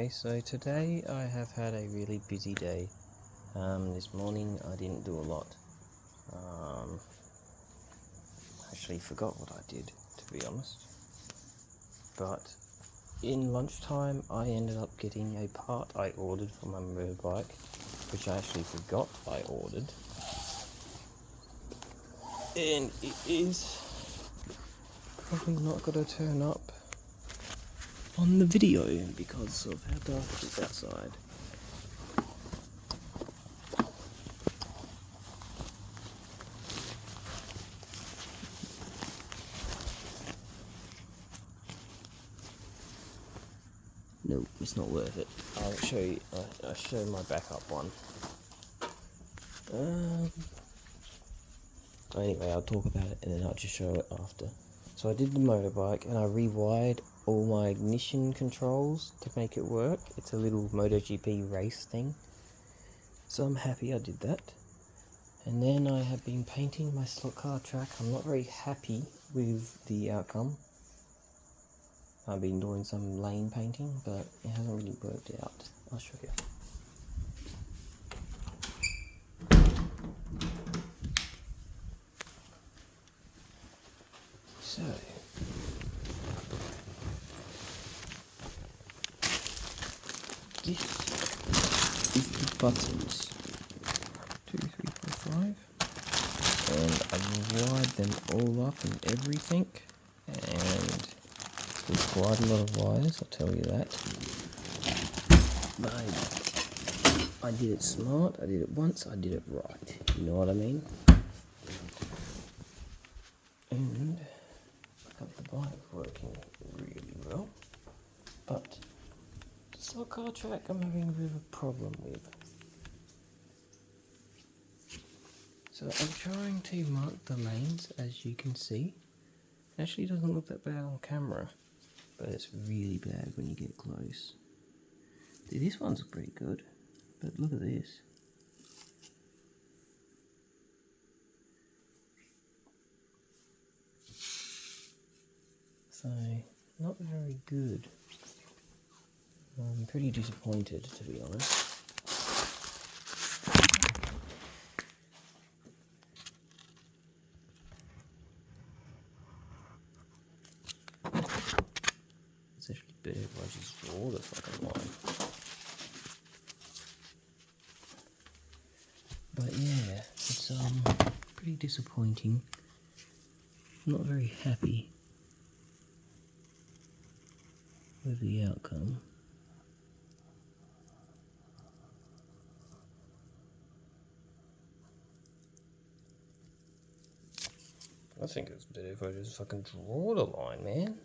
Okay, so today I have had a really busy day. This morning I didn't do a lot. Actually forgot what I did, to be honest. But in lunchtime I ended up getting a part I ordered for my motorbike, which I actually forgot I ordered. And it is probably not going to turn up on the video because of how dark it is outside. No, it's not worth it. I'll show you. I'll show my backup one. Anyway, I'll talk about it and then I'll just show it after. So I did the motorbike and I rewired all my ignition controls to make it work. It's a little MotoGP race thing. So I'm happy I did that. And then I have been painting my stock car track. I'm not very happy with the outcome. I've been doing some lane painting, but it hasn't really worked out. I'll show you. So, this is the buttons. 2, 3, 4, 5. And I've wired them all up and everything. And there's quite a lot of wires, I'll tell you that. But I did it smart, I did it once, I did it right. You know what I mean? And I got the bike working really well. But the stock car track I'm having a bit of a problem with. So I'm trying to mark the lanes, as you can see. It actually doesn't look that bad on camera, but it's really bad when you get close. This one's pretty good, but look at this. So, not very good. I'm pretty disappointed, to be honest. It's actually better if I just draw the fucking line. But yeah, it's pretty disappointing. Not very happy with the outcome. I think it's better if I just fucking draw the line, man.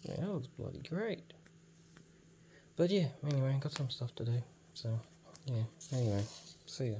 Yeah, that looks bloody great. But yeah, anyway, got some stuff to do. So, yeah, anyway, see ya.